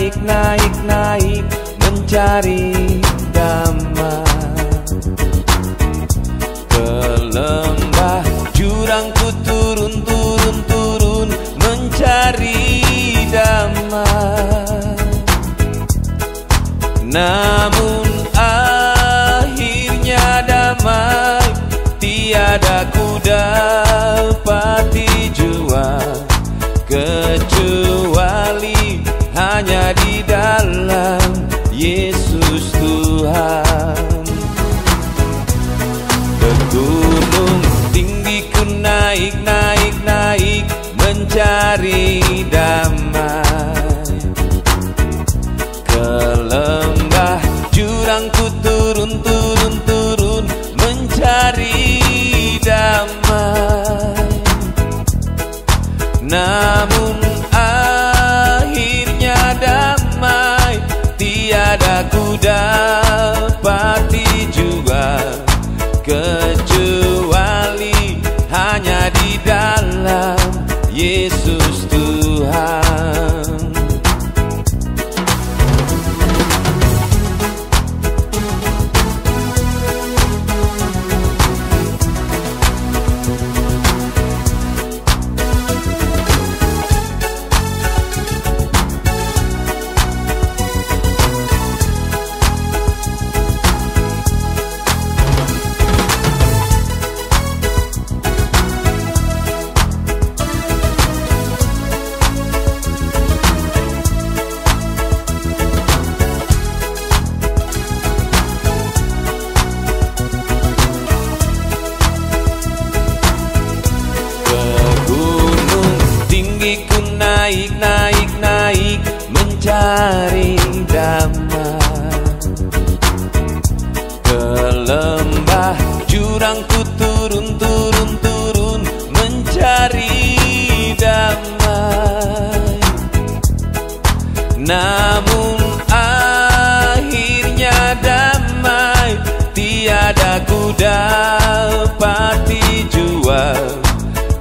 naik, naik, naik mencari damai. Ke lembah jurang ku turun, turun, turun mencari damai. Namun akhirnya damai tiada ku dapati jua, kecuali hanya di dalam Yesus Tuhan. Ke gunung tinggi ku naik, naik, naik mencari damai. Ke lembah jurang ku turun, turun, turun mencari damai. Namun akhirnya damai tiada ku dapati juga, kecuali hanya di dalam Yesus Tuhan. Naik, naik, naik mencari damai. Ke lembah jurang ku turun, turun, turun mencari damai. Namun akhirnya damai tiada ku dapati jua,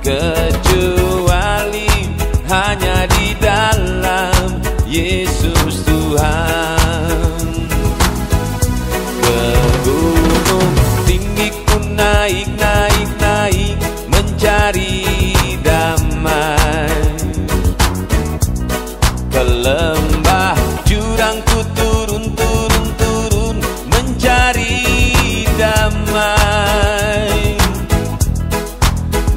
kecuali hanya di dalam Yesus Tuhan. Ke gunung tinggi ku naik, naik, naik mencari damai. Ke lembah jurang ku turun, turun, turun mencari damai.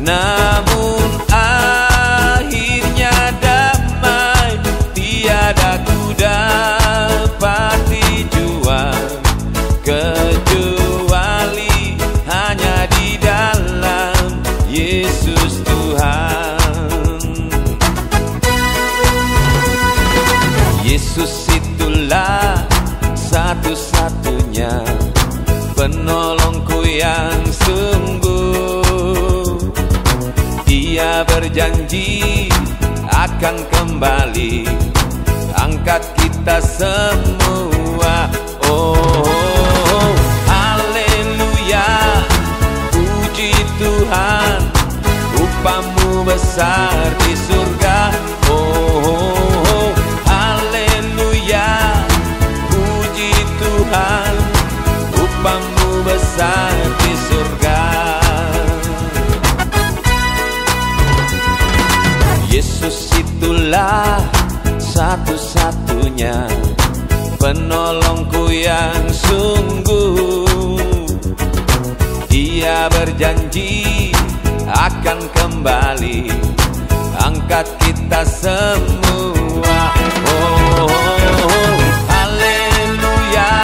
Namun akhirnya damai tiada ku dapati jua, kecuali hanya di dalam Yesus Tuhan. Yesus itulah satu-satunya penolongku yang sungguh. Dia berjanji akan kembali angkat kita semua. Oh, haleluya, puji Tuhan, upamu besar di surga. Oh, haleluya, puji Tuhan, upamu besar di surga. Yesus itulah satu-satunya penolongku yang sungguh. Dia berjanji akan kembali angkat kita semua. Oh, haleluya,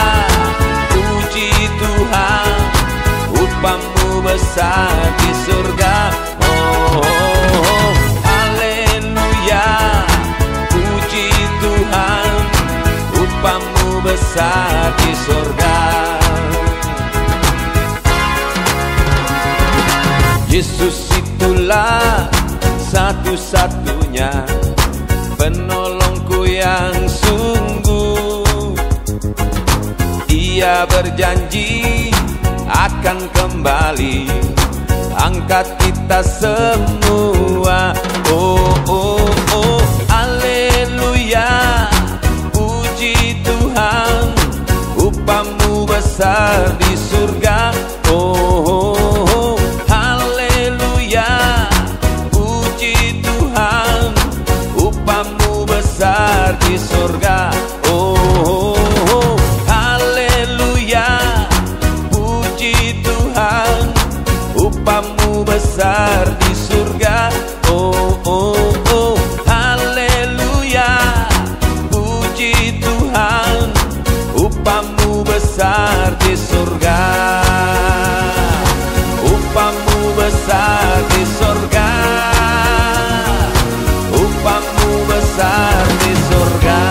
puji Tuhan, upamu besar di surga. Oh, puji Tuhan, upamu besar di surga. Yesus itulah satu-satunya penolongku yang sungguh. Dia berjanji akan kembali angkat kita semua. Oh, oh, oh, haleluya, besar di surga. Oh, oh, oh, haleluya, puji Tuhan, upahmu besar di surga. Oh, oh, oh, haleluya, puji Tuhan, upahmu besar di surga. Oh, oh, oh, haleluya, puji Tuhan, upahmu besar di surga. Upahmu besar di surga, upahmu besar di surga.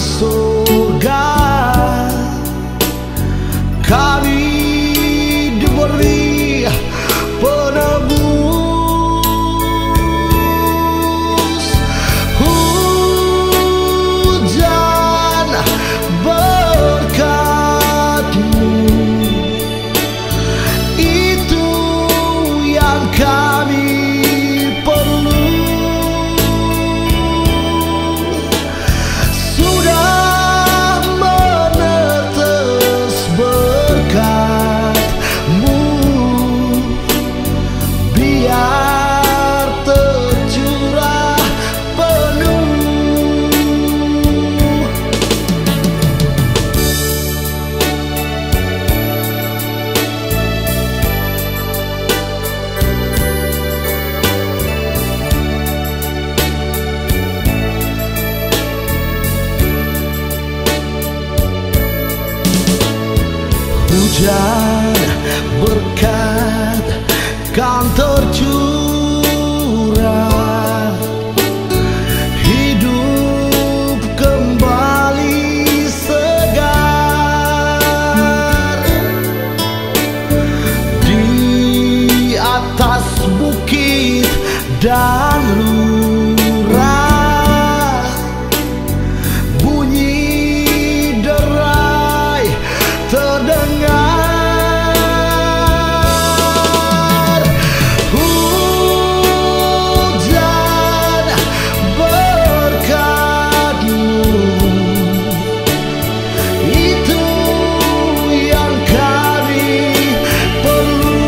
surga, kami diberi penebus. Hujan berkat-Mu, itu yang kami perlu. Sudah menetes berkat-Mu, biar tercurah penuh. Hujan berkat kan tercurah, hidup kembali segar. Di atas bukit dan lurah, bunyi derai terdengar. Hujan berkat-Mu, itu yang kami perlu.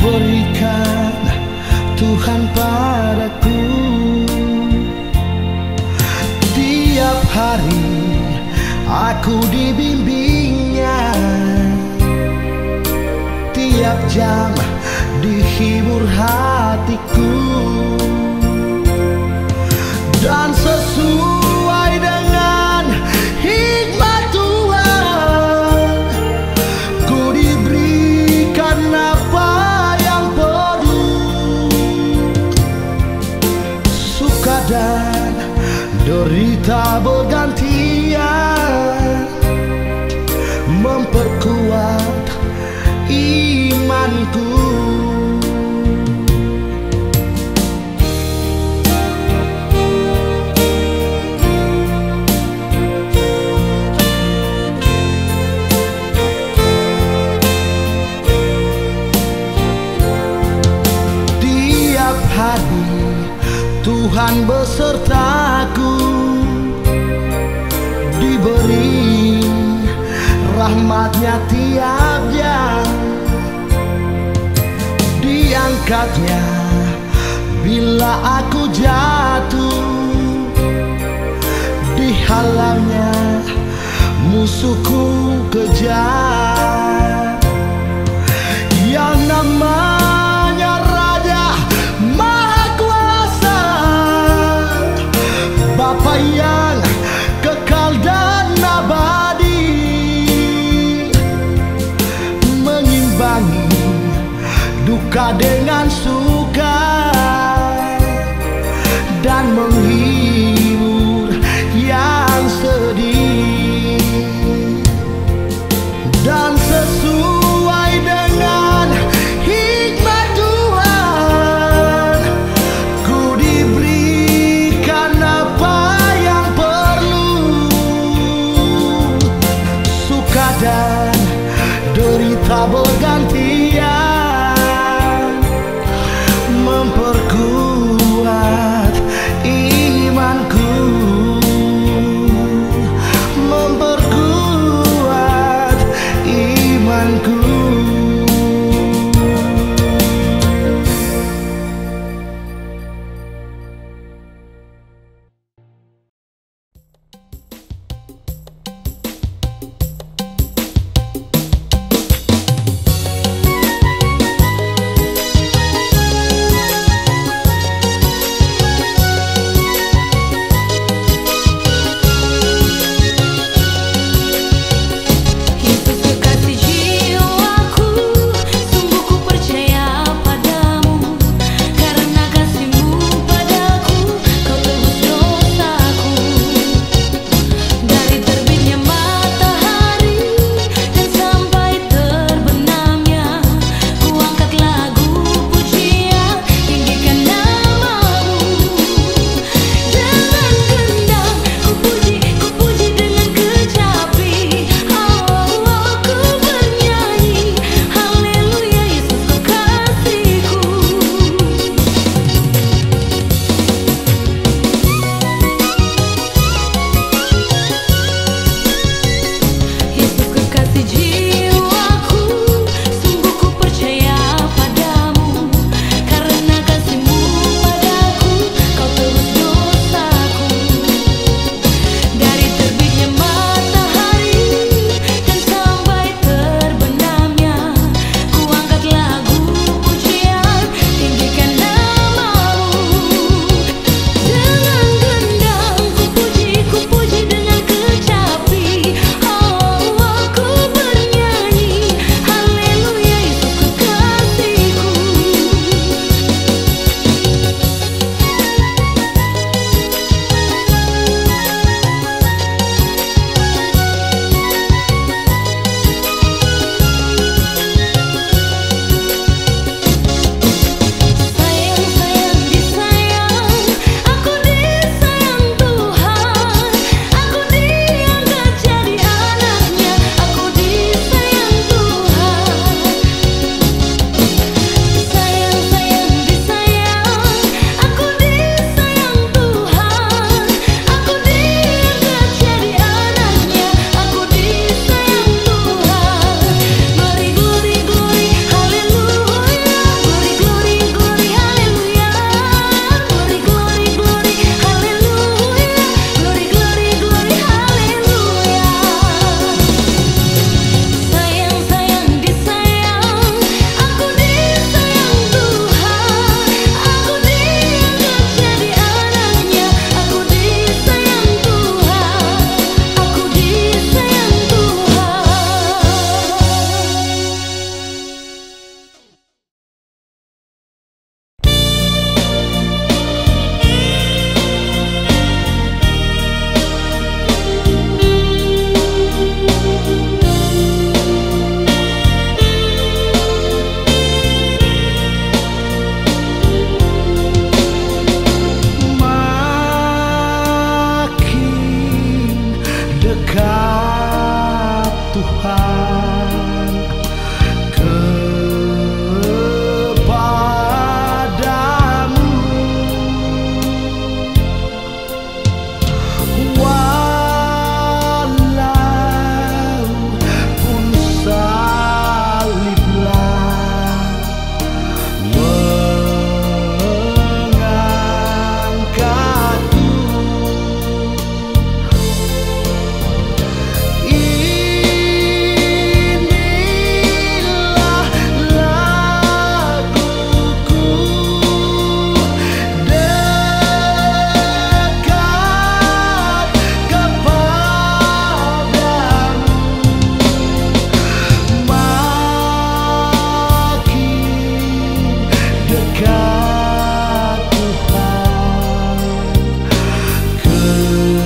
diberikan Tuhan padaku. Tiap hari aku dibimbingnya, tiap jam dihibur hatiku, dan sesuai dengan hikmat Tuhan ku diberikan apa yang perlu. Suka dan derita bergantian memperkuat imanku. Tiap hari Tuhan besertaku, diberi rahmatnya tiap jam, diangkatnya bila aku jatuh, dihalangnya musuhku kejar. Yang namanya Raja Maha Kuasa, Bapa yang kekal dan abadi, mengimbangi duka dengan suka dan menghibur yang sedih. Dan dekat Tuhan kepadamu.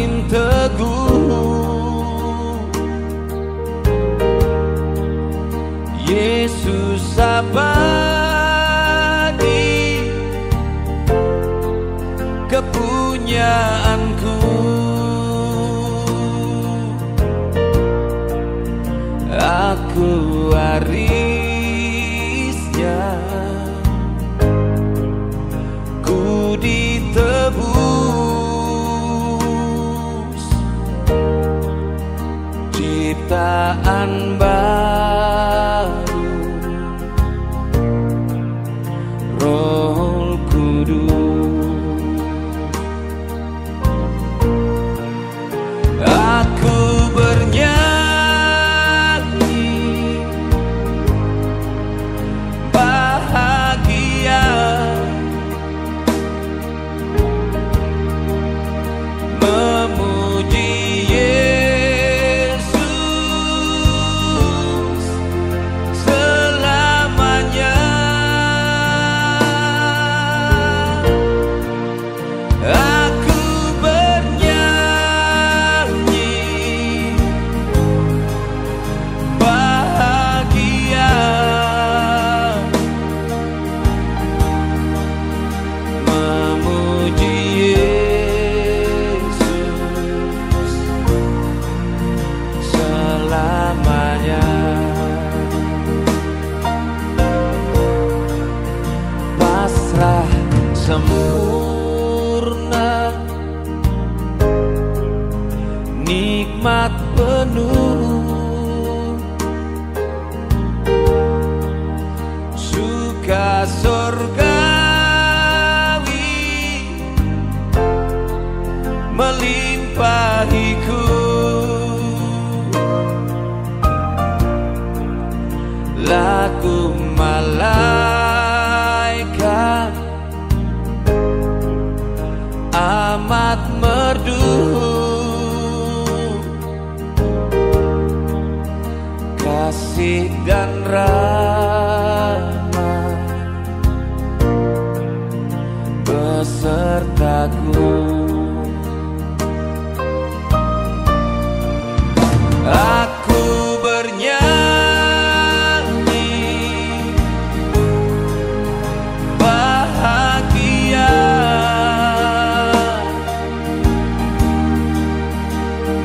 semakin teguh. Yesus abadi kepunyaanku. Aku warisnya, ku ditebus, ciptaan baru, Roh Kudus. Aku bernyanyi bahagia, memuji Yesus selamanya. Aku bernyanyi bahagia, memuji Yesus selamanya. Pasrah sempurna, nikmat penuh, suka surgawi melimpahiku. Lagu malaikat amat merdu, kasih dan rahmat besertaku. Aku bernyanyi bahagia,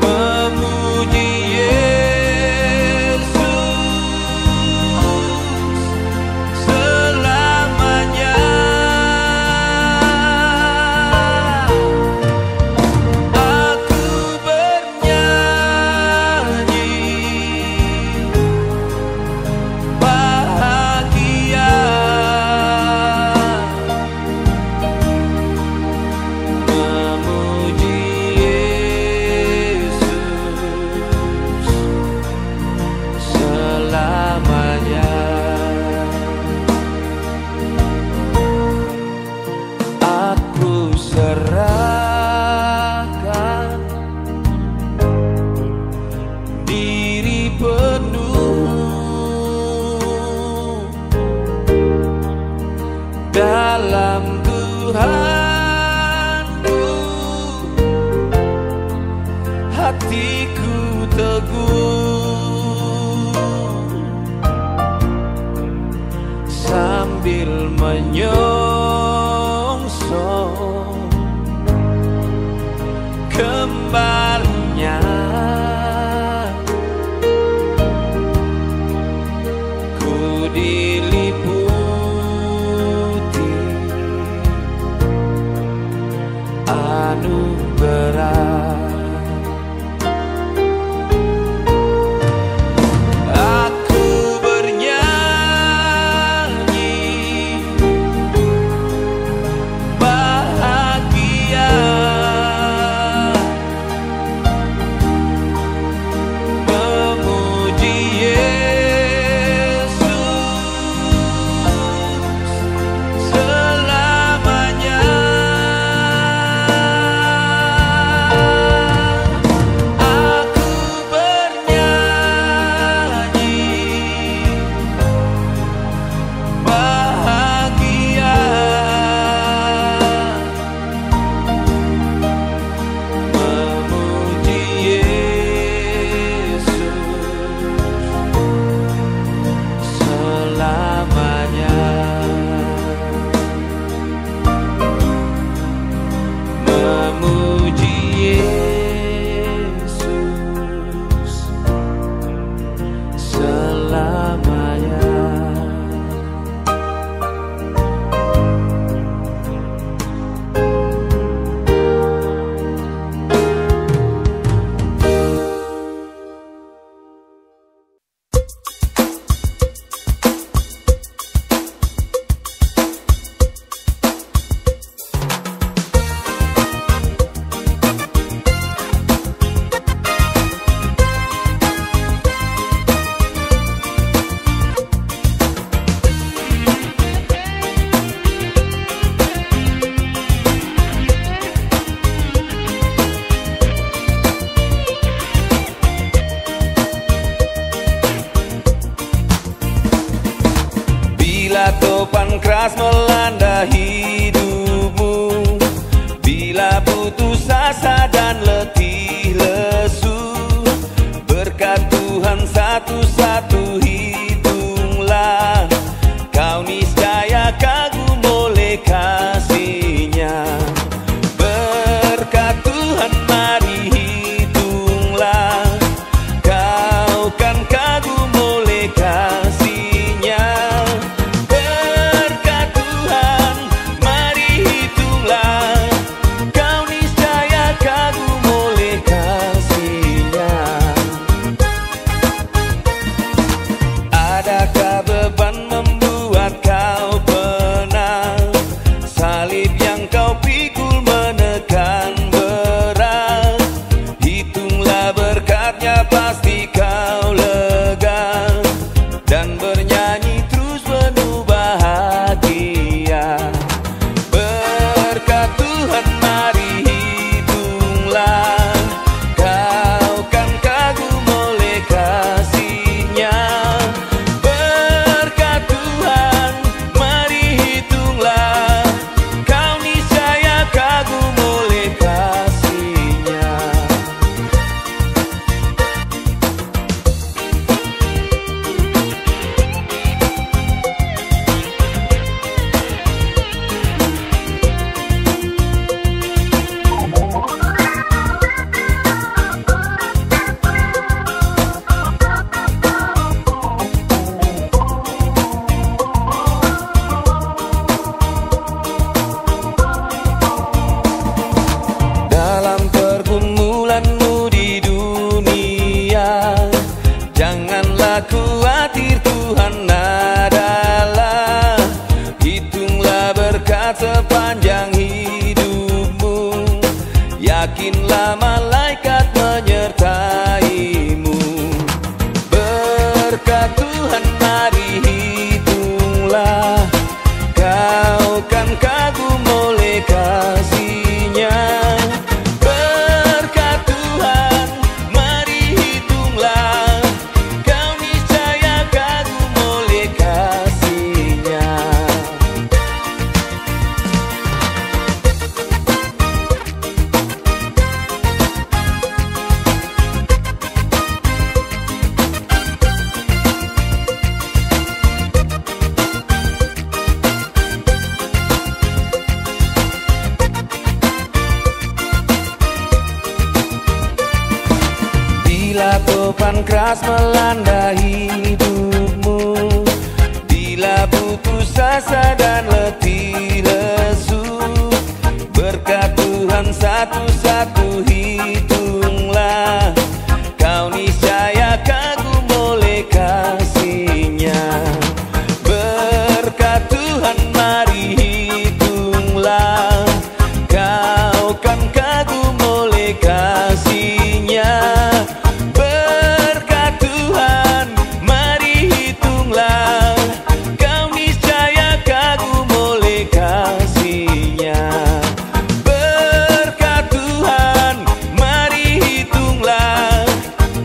memuji Yesus selamanya. Aku bernyanyi bahagia, memuji Yesus selamanya. Aku serahkan diri penuh dalam Tuhanku, hatiku teguh sambil menyongsong kembalinya. Ku diliputi anugerah. keras melanda hidupmu, bila putus asa dan letih lesu, berkat Tuhan satu-satu hitunglah, kau niscaya kagum oleh kasih-Nya. Berkat Tuhan mari hitunglah, kau kan kagum oleh kasih-Nya. Berkat Tuhan mari hitunglah, kau niscaya kagum oleh kasih-Nya. Adakah beban membuat kau penat, salib yang kau pikul menekan berat, hitunglah berkat-Nya pasti kau lega, dan bernyanyi terus penuh bahagia. Berkat Tuhan mari hitunglah, kau kan kagum oleh kasih-Nya. Berkat Tuhan mari hitunglah, kau niscaya kagum oleh kasih-Nya. Dalam pergumulanmu di dunia, janganlah khawatir, Tuhan adalah. Hitunglah berkat sepanjang hidupmu, yakinlah malaikat menyertaimu. Berkat Tuhan mari hitunglah, kau kan kagum oleh kasih-Nya. Berkat Tuhan mari hitunglah, kau niscaya kagum oleh kasih-Nya. Bila topan keras melanda hidupmu, bila putus asa dan letih lesu, berkat Tuhan satu-satu hitunglah, kau niscaya kagum oleh kasih-Nya. Berkat Tuhan mari hitunglah, kau kan kagum oleh kasih-Nya. Berkat Tuhan mari hitunglah, kau niscaya kagum oleh kasih-Nya. Berkat Tuhan mari hitunglah,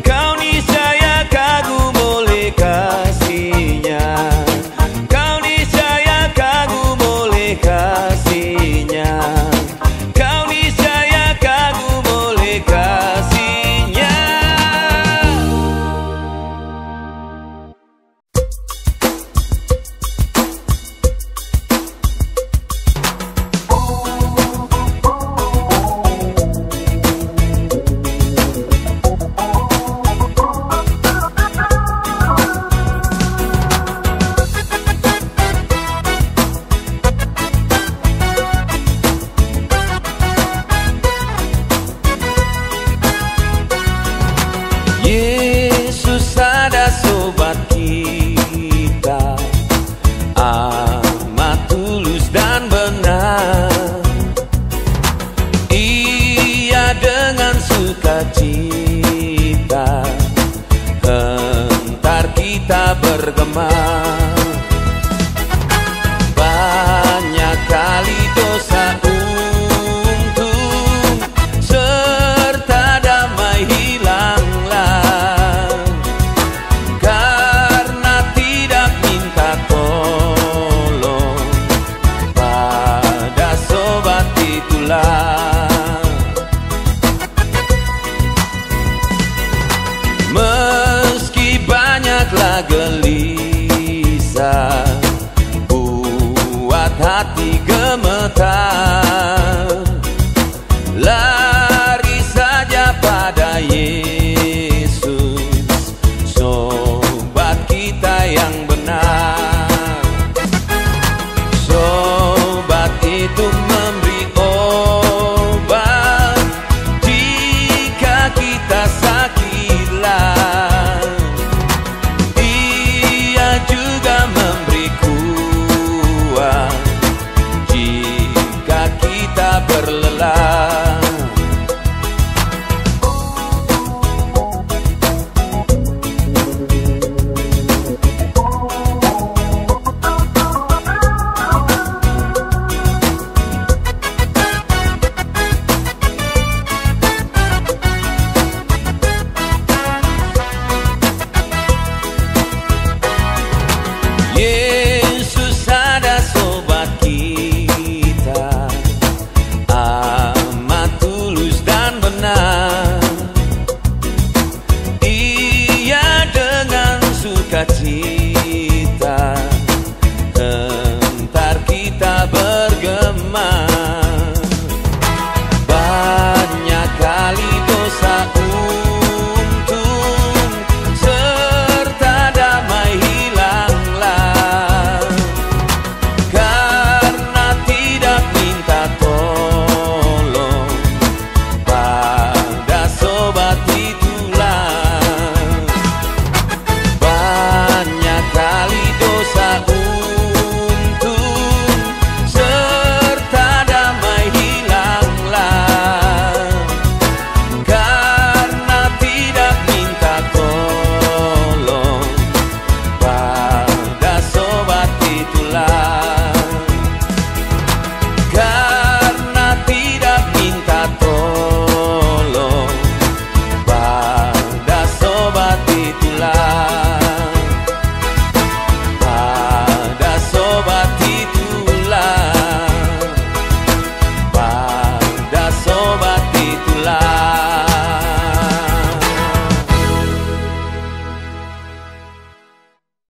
kau niscaya kagum oleh kasih-Nya. Kau niscaya kagum oleh kasih-Nya. Kau niscaya kagum oleh kasih-Nya. Yesus ada sobat kita, amat tulus dan benar. Ia dengan sukacita hentar kita bergema. Banyak kali dosa untung, serta damai hilanglah, karena tidak minta tolong saat